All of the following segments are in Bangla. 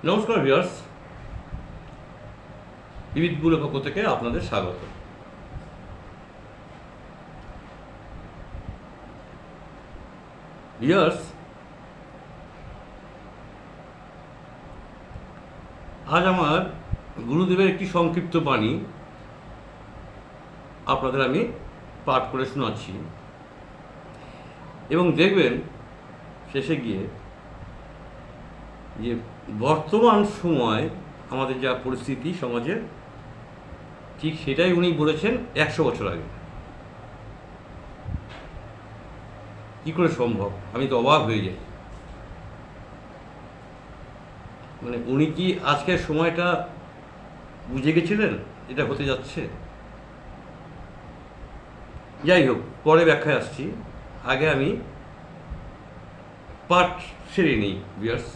নমস্কার ভিউয়ার্স, বিবিধ বুলের পক্ষ থেকে আপনাদের স্বাগত। ভিউয়ার্স, আজ আমার গুরুদেবের একটি সংক্ষিপ্ত বাণী আপনাদের আমি পাঠ করে শোনাচ্ছি এবং দেখবেন শেষে গিয়ে যে বর্তমান সময় আমাদের যা পরিস্থিতি সমাজের, ঠিক সেটাই উনি বলেছেন 100 বছর আগে। কি করে সম্ভব? আমি তো অবাক হয়ে যাই। মানে উনি কি আজকের সময়টা বুঝে গেছিলেন এটা হতে যাচ্ছে? যাই হোক, পরে ব্যাখ্যায় আসছি। আগে আমি পাঠ সেরে নিই ভিউয়ার্স।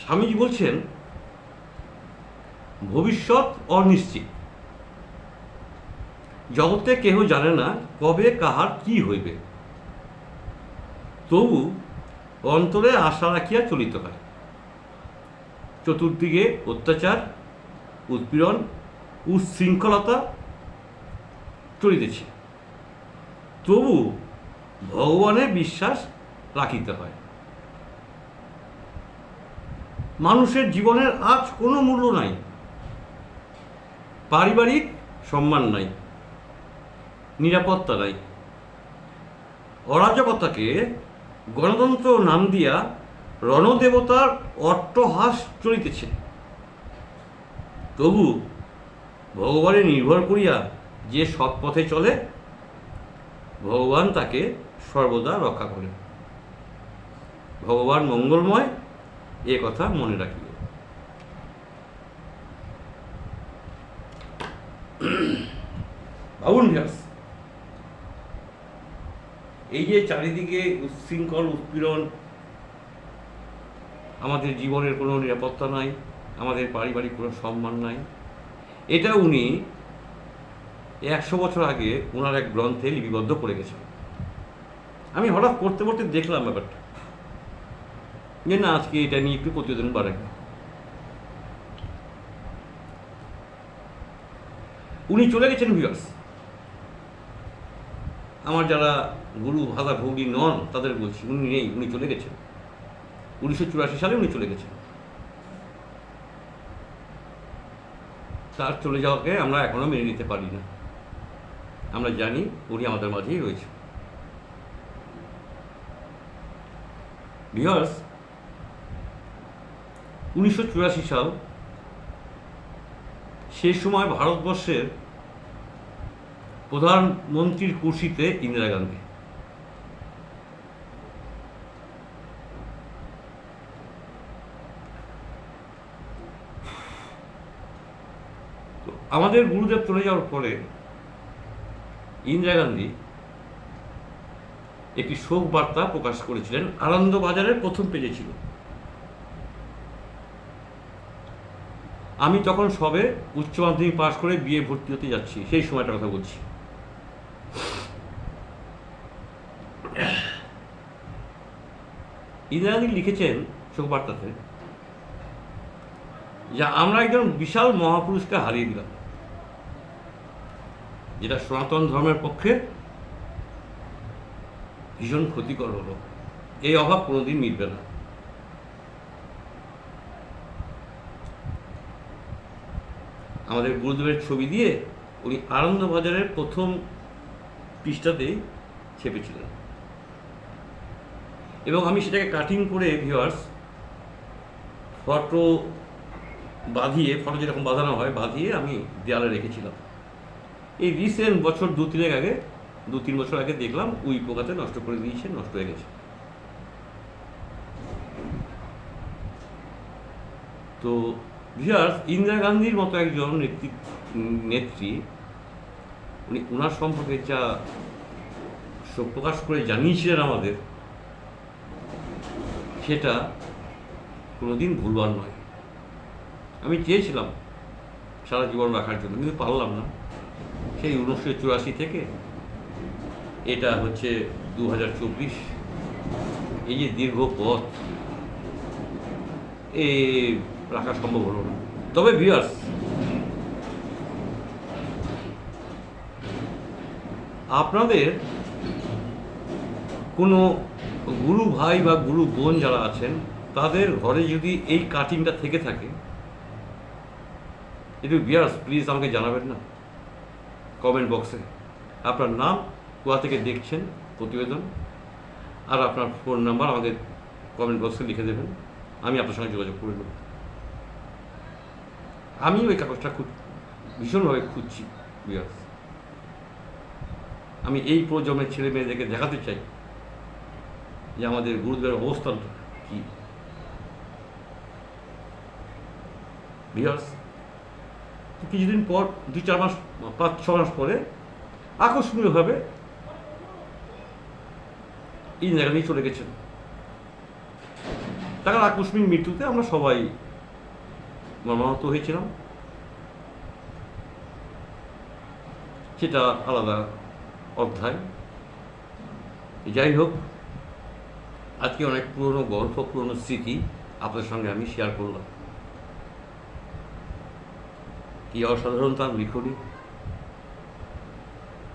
স্বামীজি বলছেন, ভবিষ্যৎ অনিশ্চিত, জগতে কেহ জানে না কবে কাহার কি হইবে, তবু অন্তরে আশা রাখিয়া চলিতে হয়। চতুর্দিকে অত্যাচার, উৎপীড়ন, উচ্ছৃঙ্খলতা চলিতেছে, তবু ভগবানের বিশ্বাস রাখিতে হয়। মানুষের জীবনের আজ কোনো মূল্য নাই, পারিবারিক সম্মান নাই, নিরাপত্তা নাই। অরাজকতাকে গণতন্ত্র নাম দিয়া রণদেবতার অট্টহাস চলিতেছে, তবু ভগবানে নির্ভর করিয়া যে সৎ পথে চলে, ভগবান তাকে সর্বদা রক্ষা করেন। ভগবান মঙ্গলময়, এ কথা মনে রাখিও। ভাবুন ভিউয়ার্স, এই যে চারিদিকে উচ্ছৃঙ্খল, উৎপীড়ন, আমাদের জীবনের কোনো নিরাপত্তা নাই, আমাদের পারিবারিক কোনো সম্মান নাই, এটা উনি 100 বছর আগে ওনার এক গ্রন্থে লিপিবদ্ধ করে গেছেন। আমি হঠাৎ পড়তে পড়তে দেখলাম ব্যাপারটা, যে না, আজকে এটা নিয়ে একটু প্রতিবেদন বানাই। উনি চলে গেছেন ভিউয়ার্স। আমার যারা গুরু ভাতা ভৌগী নন তাদের বলছি, উনি নেই, উনি চলে গেছেন। 1984 সালে উনি চলে গেছেন। তার চলে যাওয়াকে আমরা এখনো মেনে নিতে পারি না। আমরা জানি উনি আমাদের মাঝেই রয়েছে। ভিউয়ার্স, 1984 সাল, সেই সময় ভারতবর্ষের প্রধানমন্ত্রীর কুর্সিতে ইন্দিরা গান্ধী। তো আমাদের গুরুদেব চলে যাওয়ার পরে ইন্দিরা গান্ধী একটি শোক বার্তা প্রকাশ করেছিলেন, আনন্দবাজারের প্রথম পেজে ছিল। আমি তখন সবে উচ্চ মাধ্যমিক পাশ করে বিএ ভর্তি হতে যাচ্ছি, সেই সময়টার কথা বলছি। ইন্দিরা গান্ধী লিখেছেন শোক বার্তাতে যে আমরা একজন বিশাল মহাপুরুষকে হারিয়ে দিলাম, যেটা সনাতন ধর্মের পক্ষে ভীষণ ক্ষতিকর হলো। এই অভাব কোনোদিন মিটবে না। আমাদের গুরুদেবের ছবি দিয়ে উনি আনন্দবাজারের প্রথম পৃষ্ঠাতেই ছেপেছিলেন এবং আমি সেটাকে কাটিং করে ভিউয়ার্স ফটো বাঁধিয়ে, ফটো যেরকম বাঁধানো হয় বাঁধিয়ে আমি দেয়ালে রেখেছিলাম। এই রিসেন্ট বছর 2-3 বছর আগে দেখলাম উই পোকাতে নষ্ট করে দিয়েছে, নষ্ট হয়ে গেছে। তো ভিউয়ার্স, ইন্দিরা গান্ধীর মতো একজন নেত্রী, উনি ওনার সম্পর্কে যা শোক প্রকাশ করে জানিয়েছিলেন আমাদের, সেটা কোনোদিন ভুলবার নয়। আমি চেয়েছিলাম সারা জীবন রাখার জন্য, কিন্তু পারলাম না। সেই 1984 থেকে এটা হচ্ছে 2024। এই যে দীর্ঘ পথ এ রাখা সম্ভব হলো না। তবে ভিউয়ার্স, আপনাদের কোনো গুরু ভাই বা গুরু বোন যারা আছেন, তাদের ঘরে যদি এই কাটিংটা থেকে থাকে, একটু ভিউয়ার্স প্লিজ আমাকে জানাবেন না কমেন্ট বক্সে আপনার নাম, কোথা থেকে দেখছেন প্রতিবেদন, আর আপনার ফোন নাম্বার আমাদের কমেন্ট বক্সে লিখে দেবেন। আমি আপনার সঙ্গে যোগাযোগ করে নেব। আমি ওই কাগজটা ভীষণভাবে খুঁজছি ভিউয়ার্স। আমি এই প্রজন্মের ছেলে মেয়েদেরকে দেখাতে চাই যে আমাদের গুরুদেবের অবস্থানটা কী। ভিউয়ার্স, কিছুদিন পর 2-4 মাস, 5-6 মাস পরে আকস্মিকভাবে এই জায়গা নিয়ে চলে গেছেন। তার আকস্মিক মৃত্যুতে আমরা সবাই মর্মাহত হয়েছিলাম, সেটা আলাদা অধ্যায়। যাই হোক, আজকে অনেক পুরনো গল্প, পুরনো স্মৃতি আপনাদের সঙ্গে আমি শেয়ার করলাম। কি অসাধারণ তার লিখনী,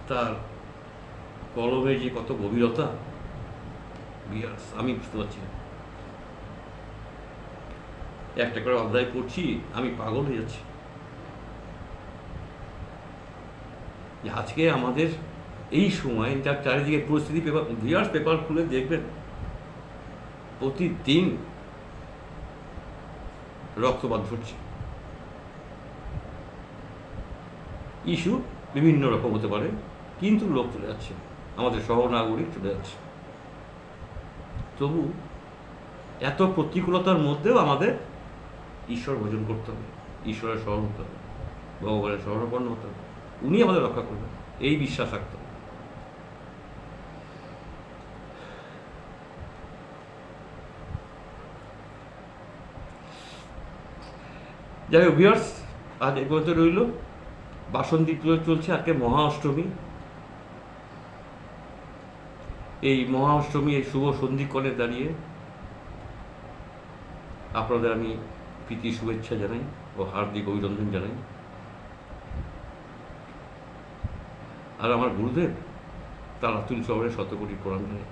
তার কলমে যে কত গভীরতা, ভিউয়ার্স আমি বুঝতে পারছি না। একটা করে অধ্যায় পড়ছি, আমি পাগল হয়ে যাচ্ছি। আজকে আমাদের এই সময় যার চারিদিকে পরিস্থিতি, ভিউয়ার্স পেপার খুলে দেখবেন প্রতিদিন রক্তপাত ঘটছে। ইস্যু বিভিন্ন রকম হতে পারে, কিন্তু লোক চলে যাচ্ছে, আমাদের সহনাগরিক চলে যাচ্ছে। তবু এত প্রতিকূলতার মধ্যেও আমাদের ঈশ্বর ভজন করতে হবে, ঈশ্বরের স্মরণ হতে হবে, ভগবানের শরণাপন্ন হতে হবে, উনি আমাদের রক্ষা করবেন, এই বিশ্বাস রাখতে হবে। যাই হোক ভিউয়ার্স, আজ এই পর্যন্ত রইল। বাসন্তী পুজো চলছে, আজকে মহা অষ্টমী। এই মহা অষ্টমী, এই শুভ সন্ধিক্ষণে দাঁড়িয়ে আপনাদের আমি প্রীতি শুভেচ্ছা জানাই ও হার্দিক অভিনন্দন জানাই। আর আমার গুরুদেব তার আতুল চরণে শতকোটি প্রণাম জানাই।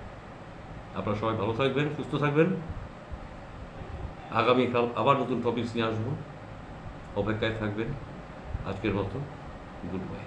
আপনারা সবাই ভালো থাকবেন, সুস্থ থাকবেন। আগামীকাল আবার নতুন টপিকস নিয়ে আসবো, অপেক্ষায় থাকবেন। আজকের মতো গুড বাই।